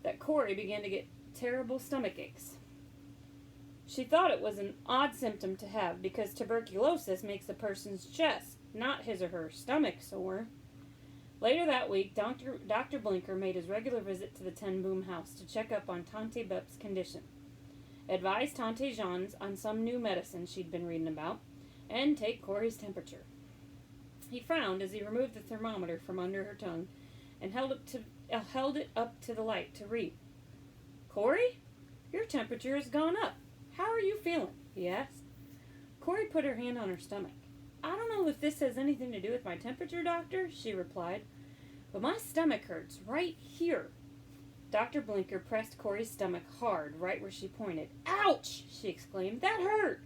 that Corey began to get terrible stomach aches. She thought it was an odd symptom to have because tuberculosis makes a person's chest, not his or her stomach, sore. Later that week, Dr. Blinker made his regular visit to the Ten Boom house to check up on Tante Bep's condition, advise Tante Jean's on some new medicine she'd been reading about, and take Corey's temperature. He frowned as he removed the thermometer from under her tongue and held it up to the light to read. "Corey, your temperature has gone up. How are you feeling?" he asked. Corey put her hand on her stomach. "I don't know if this has anything to do with my temperature, doctor," she replied, "but my stomach hurts right here." Dr. Blinker pressed Corey's stomach hard, right where she pointed. "Ouch!" she exclaimed. "That hurt!"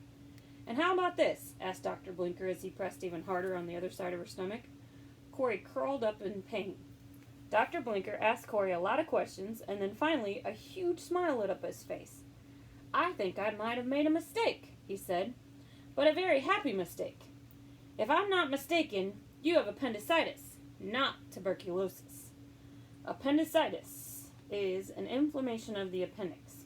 "And how about this?" asked Dr. Blinker as he pressed even harder on the other side of her stomach. Corey curled up in pain. Dr. Blinker asked Corey a lot of questions, and then finally a huge smile lit up his face. "I think I might have made a mistake," he said, "but a very happy mistake. If I'm not mistaken, you have appendicitis, not tuberculosis. Appendicitis is an inflammation of the appendix."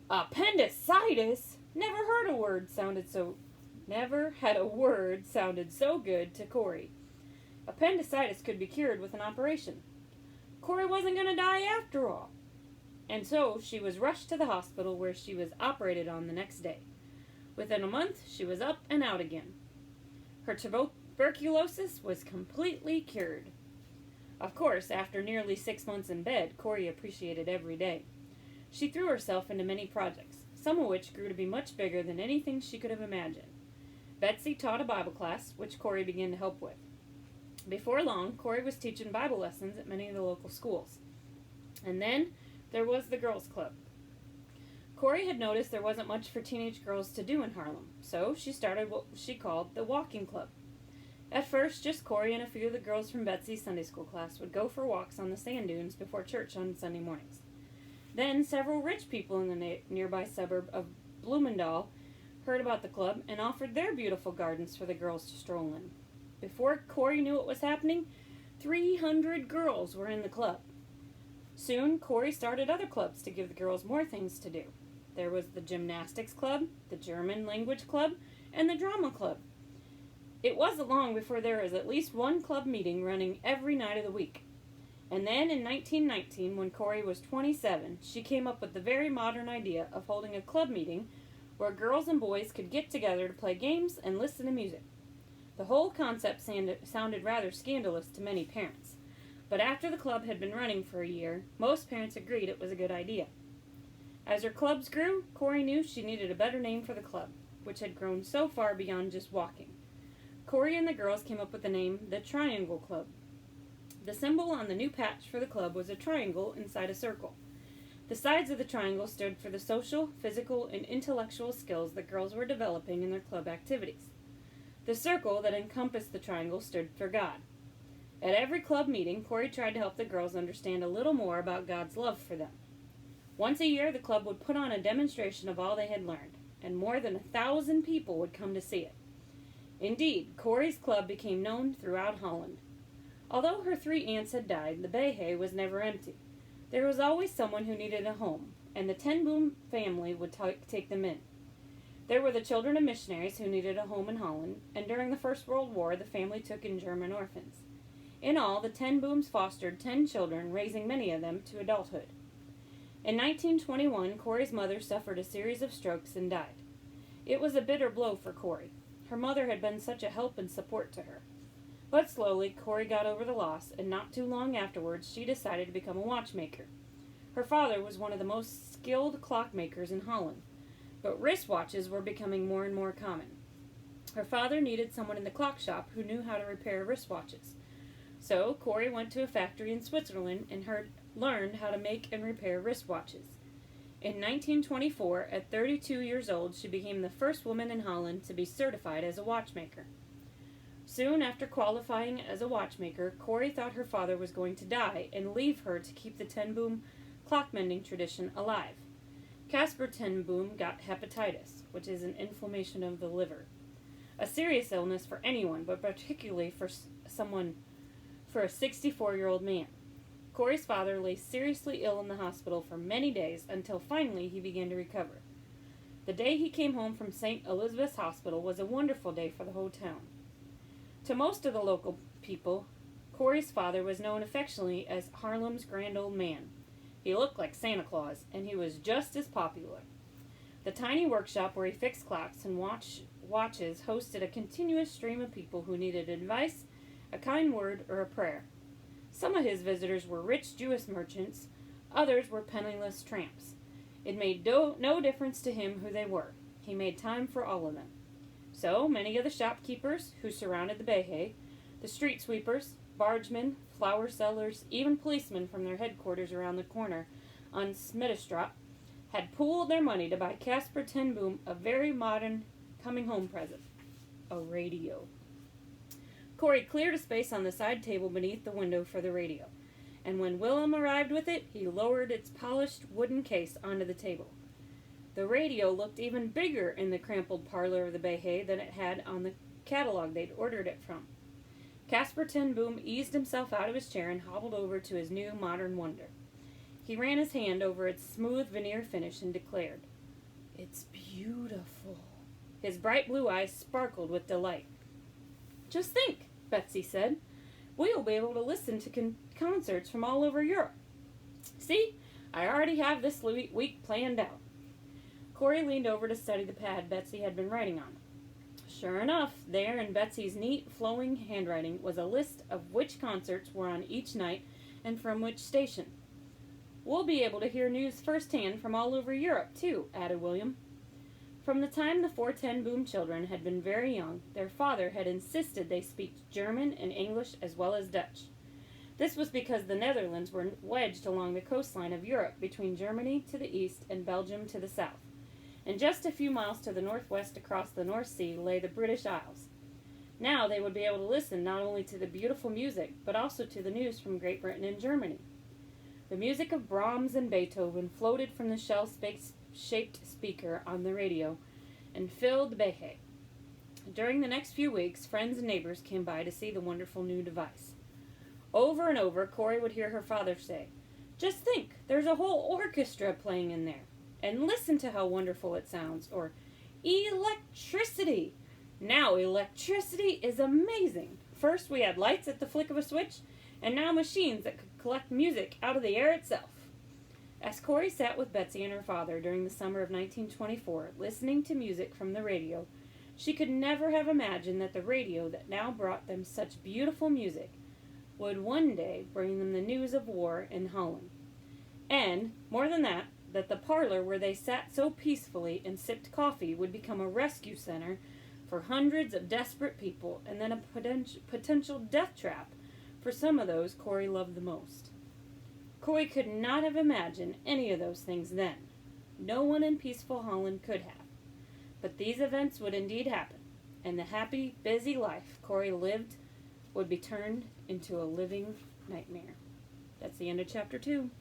Appendicitis? Never had a word sounded so good to Corey. Appendicitis could be cured with an operation. Corey wasn't going to die after all. And so she was rushed to the hospital where she was operated on the next day. Within a month, she was up and out again. Her tuberculosis was completely cured. Of course, after nearly 6 months in bed, Corey appreciated every day. She threw herself into many projects, some of which grew to be much bigger than anything she could have imagined. Betsy taught a Bible class, which Corey began to help with. Before long, Corey was teaching Bible lessons at many of the local schools. And then there was the girls' club. Corey had noticed there wasn't much for teenage girls to do in Harlem, so she started what she called the walking club. At first, just Corey and a few of the girls from Betsy's Sunday school class would go for walks on the sand dunes before church on Sunday mornings. Then several rich people in the nearby suburb of Bloomingdale heard about the club and offered their beautiful gardens for the girls to stroll in. Before Corey knew what was happening, 300 girls were in the club. Soon, Corey started other clubs to give the girls more things to do. There was the gymnastics club, the German language club, and the drama club. It wasn't long before there was at least one club meeting running every night of the week. And then in 1919, when Corey was 27, she came up with the very modern idea of holding a club meeting where girls and boys could get together to play games and listen to music. The whole concept sounded rather scandalous to many parents, but after the club had been running for a year, most parents agreed it was a good idea. As her clubs grew, Corey knew she needed a better name for the club, which had grown so far beyond just walking. Corey and the girls came up with the name the Triangle Club. The symbol on the new patch for the club was a triangle inside a circle. The sides of the triangle stood for the social, physical, and intellectual skills that girls were developing in their club activities. The circle that encompassed the triangle stood for God. At every club meeting, Corey tried to help the girls understand a little more about God's love for them. Once a year, the club would put on a demonstration of all they had learned, and more than 1,000 people would come to see it. Indeed, Corey's club became known throughout Holland. Although her 3 aunts had died, the Behe was never empty. There was always someone who needed a home, and the Ten Boom family would take them in. There were the children of missionaries who needed a home in Holland, and during the First World War, the family took in German orphans. In all, the Ten Booms fostered 10 children, raising many of them to adulthood. In 1921, Corey's mother suffered a series of strokes and died. It was a bitter blow for Corey. Her mother had been such a help and support to her. But slowly, Corey got over the loss, and not too long afterwards, she decided to become a watchmaker. Her father was one of the most skilled clockmakers in Holland, but wristwatches were becoming more and more common. Her father needed someone in the clock shop who knew how to repair wristwatches. So, Corey went to a factory in Switzerland and learned how to make and repair wristwatches. In 1924, at 32 years old, she became the first woman in Holland to be certified as a watchmaker. Soon after qualifying as a watchmaker, Corey thought her father was going to die and leave her to keep the Ten Boom clock mending tradition alive. Caspar Ten Boom got hepatitis, which is an inflammation of the liver. A serious illness for anyone, but particularly for a 64-year-old man. Corey's father lay seriously ill in the hospital for many days until finally he began to recover. The day he came home from St. Elizabeth's Hospital was a wonderful day for the whole town. To most of the local people, Corey's father was known affectionately as Harlem's grand old man. He looked like Santa Claus, and he was just as popular. The tiny workshop where he fixed clocks and watches hosted a continuous stream of people who needed advice, a kind word, or a prayer. Some of his visitors were rich Jewish merchants, others were penniless tramps. It made no difference to him who they were. He made time for all of them. So, many of the shopkeepers who surrounded the Behe, the street sweepers, bargemen, flower sellers, even policemen from their headquarters around the corner on Smiddestraat, had pooled their money to buy Casper ten Boom a very modern coming-home present, a radio. Corey cleared a space on the side table beneath the window for the radio, and when Willem arrived with it, he lowered its polished wooden case onto the table. The radio looked even bigger in the crumpled parlor of the Behe than it had on the catalog they'd ordered it from. Casper ten Boom eased himself out of his chair and hobbled over to his new modern wonder. He ran his hand over its smooth veneer finish and declared, "It's beautiful." His bright blue eyes sparkled with delight. "Just think," Betsy said. "We'll be able to listen to concerts from all over Europe. See, I already have this week planned out." Corey leaned over to study the pad Betsy had been writing on. Sure enough, there in Betsy's neat, flowing handwriting was a list of which concerts were on each night and from which station. "We'll be able to hear news firsthand from all over Europe, too," added William. From the time the 410 Boom children had been very young, their father had insisted they speak German and English as well as Dutch. This was because the Netherlands were wedged along the coastline of Europe between Germany to the east and Belgium to the south, and just a few miles to the northwest across the North Sea lay the British Isles. Now they would be able to listen not only to the beautiful music, but also to the news from Great Britain and Germany. The music of Brahms and Beethoven floated from the shell-shaped speaker on the radio and filled the Behe. During the next few weeks, friends and neighbors came by to see the wonderful new device. Over and over, Corey would hear her father say, "Just think, there's a whole orchestra playing in there. And listen to how wonderful it sounds." Or, "Electricity! Now electricity is amazing. First we had lights at the flick of a switch, and now machines that could collect music out of the air itself." As Corey sat with Betsy and her father during the summer of 1924, listening to music from the radio, she could never have imagined that the radio that now brought them such beautiful music would one day bring them the news of war in Holland. And, more than that the parlor where they sat so peacefully and sipped coffee would become a rescue center for hundreds of desperate people, and then a potential death trap for some of those Corey loved the most. Corey could not have imagined any of those things then. No one in peaceful Holland could have. But these events would indeed happen, and the happy, busy life Corey lived would be turned into a living nightmare. That's the end of chapter 2.